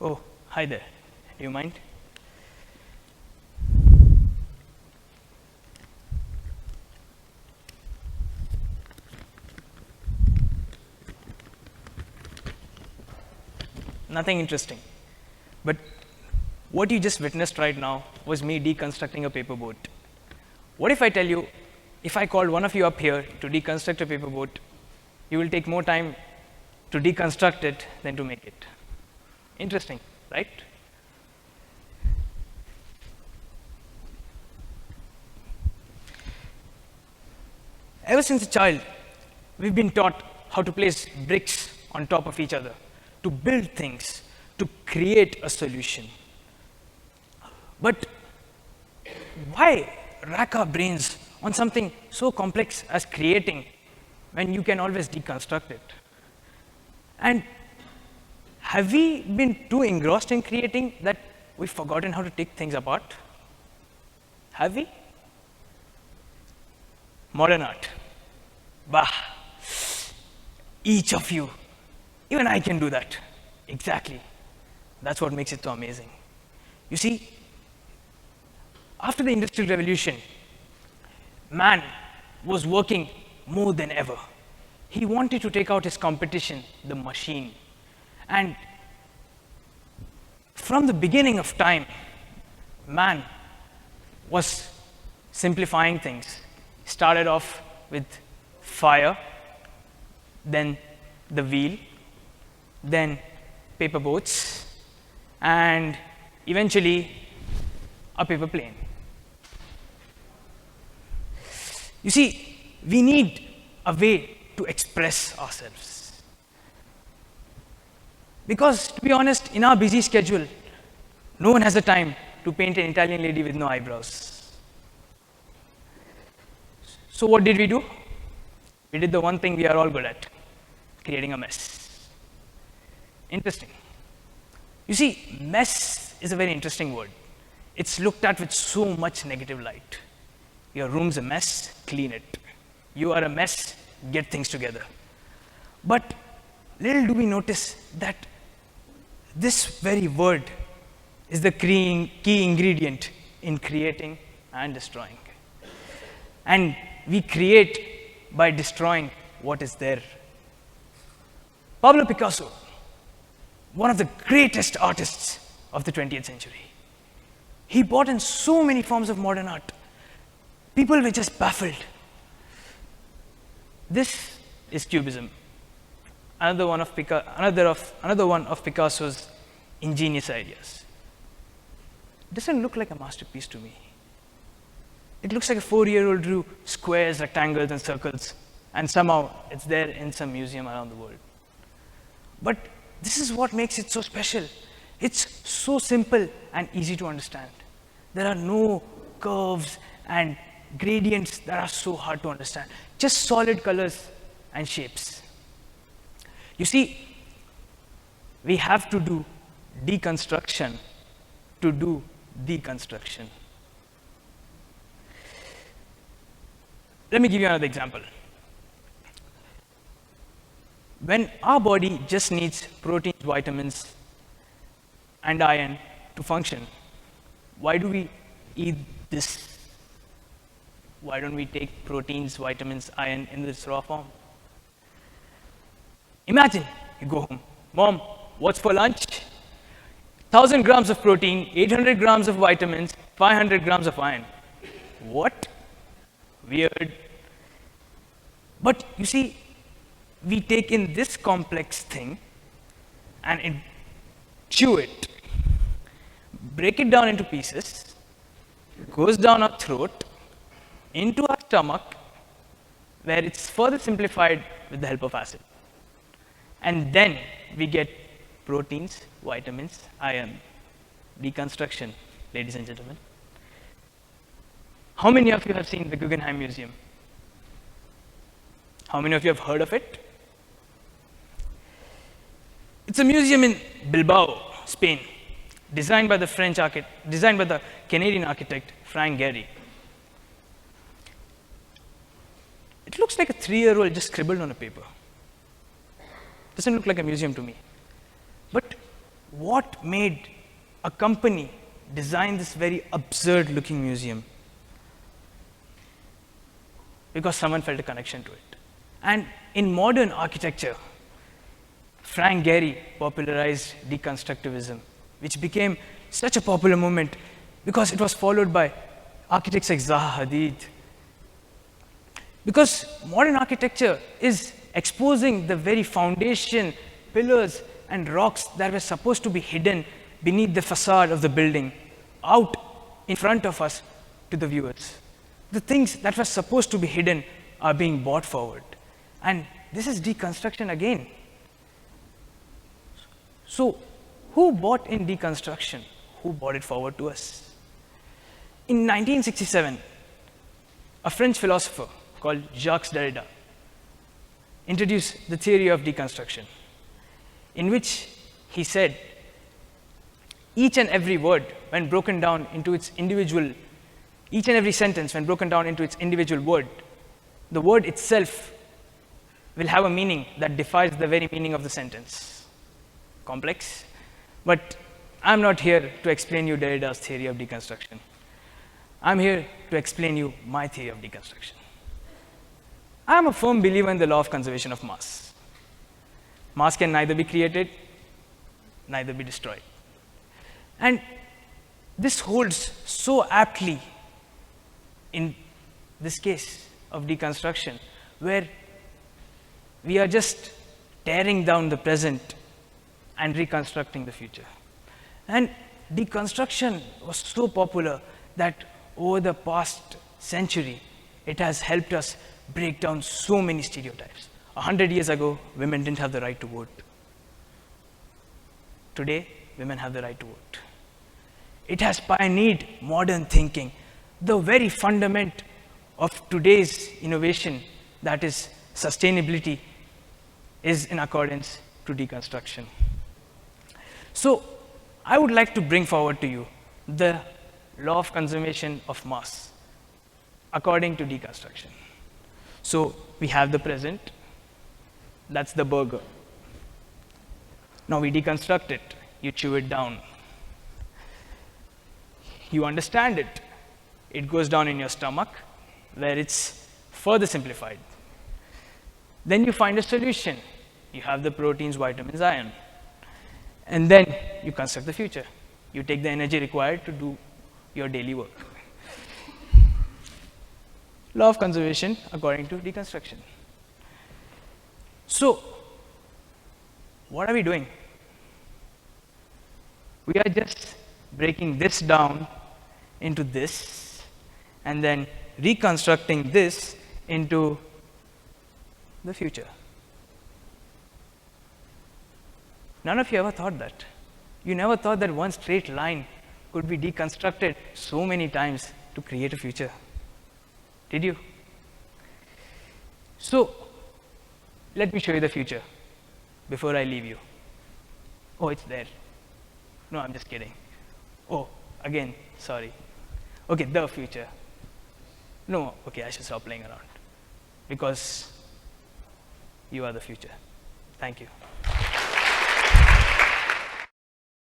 Oh, hi there. Do you mind? Nothing interesting. But what you just witnessed right now was me deconstructing a paper boat. What if I tell you, if I called one of you up here to deconstruct a paper boat, you will take more time to deconstruct it than to make it? Interesting, right? Ever since a child, we've been taught how to place bricks on top of each other, to build things, to create a solution. But why rack our brains on something so complex as creating when you can always deconstruct it? And have we been too engrossed in creating that we've forgotten how to take things apart? Have we? Modern art. Bah! Each of you, even I can do that. Exactly. That's what makes it so amazing. You see, after the Industrial Revolution, man was working more than ever. He wanted to take out his competition, the machine. And from the beginning of time, man was simplifying things. Started off with fire, then the wheel, then paper boats, and eventually a paper plane. You see, we need a way to express ourselves. Because, to be honest, in our busy schedule, no one has the time to paint an Italian lady with no eyebrows. So what did we do? We did the one thing we are all good at, creating a mess. Interesting. You see, mess is a very interesting word. It's looked at with so much negative light. Your room's a mess, clean it. You are a mess, get things together. But little do we notice that this very word is the key ingredient in creating and destroying. And we create by destroying what is there. Pablo Picasso, one of the greatest artists of the 20th century, he brought in so many forms of modern art. People were just baffled. This is Cubism, another one of Picasso's ingenious ideas. It doesn't look like a masterpiece to me. It looks like a 4-year-old drew squares, rectangles, and circles, and somehow it's there in some museum around the world. But this is what makes it so special. It's so simple and easy to understand. There are no curves and gradients that are so hard to understand. Just solid colors and shapes. You see, we have to do deconstruction to do deconstruction. Let me give you another example. When our body just needs proteins, vitamins, and iron to function, why do we eat this? Why don't we take proteins, vitamins, iron in this raw form? Imagine you go home. Mom, what's for lunch? 1,000 grams of protein, 800 grams of vitamins, 500 grams of iron. What? Weird. But you see, we take in this complex thing and chew it, break it down into pieces, goes down our throat, into our stomach, where it's further simplified with the help of acid. And then we get proteins, vitamins, iron. Deconstruction, ladies and gentlemen. How many of you have seen the Guggenheim Museum? How many of you have heard of it? It's a museum in Bilbao, Spain, designed by the Canadian architect Frank Gehry. It looks like a 3-year-old just scribbled on a paper. Doesn't look like a museum to me. But what made a company design this very absurd-looking museum? Because someone felt a connection to it. And in modern architecture, Frank Gehry popularized deconstructivism, which became such a popular movement because it was followed by architects like Zaha Hadid. Because modern architecture is exposing the very foundation, pillars, and rocks that were supposed to be hidden beneath the facade of the building, out in front of us to the viewers. The things that were supposed to be hidden are being brought forward. And this is deconstruction again. So, who brought in deconstruction? Who brought it forward to us? In 1967, a French philosopher called Jacques Derrida introduced the theory of deconstruction, in which he said, each and every word, when broken down into its individual, each and every sentence, when broken down into its individual word, the word itself will have a meaning that defies the very meaning of the sentence. Complex, but I'm not here to explain you Derrida's theory of deconstruction. I'm here to explain you my theory of deconstruction. I'm a firm believer in the law of conservation of mass. Mass can neither be created, neither be destroyed. And this holds so aptly in this case of deconstruction, where we are just tearing down the present and reconstructing the future. And deconstruction was so popular that over the past century, it has helped us break down so many stereotypes. 100 years ago, women didn't have the right to vote. Today, women have the right to vote. It has pioneered modern thinking, the very fundament of today's innovation, that is sustainability, is in accordance to deconstruction. So, I would like to bring forward to you the law of conservation of mass according to deconstruction. So, we have the present, that's the burger. Now we deconstruct it, you chew it down. You understand it, it goes down in your stomach, where it's further simplified. Then you find a solution. You have the proteins, vitamins, iron. And then you construct the future. You take the energy required to do your daily work. Law of conservation according to deconstruction. So, what are we doing? We are just breaking this down into this, and then reconstructing this into the future. None of you ever thought that. You never thought that one straight line could be deconstructed so many times to create a future. Did you? So, let me show you the future before I leave you. Oh, it's there. No, I'm just kidding. Oh, again, sorry. Okay, the future. No, okay, I should stop playing around because you are the future. Thank you.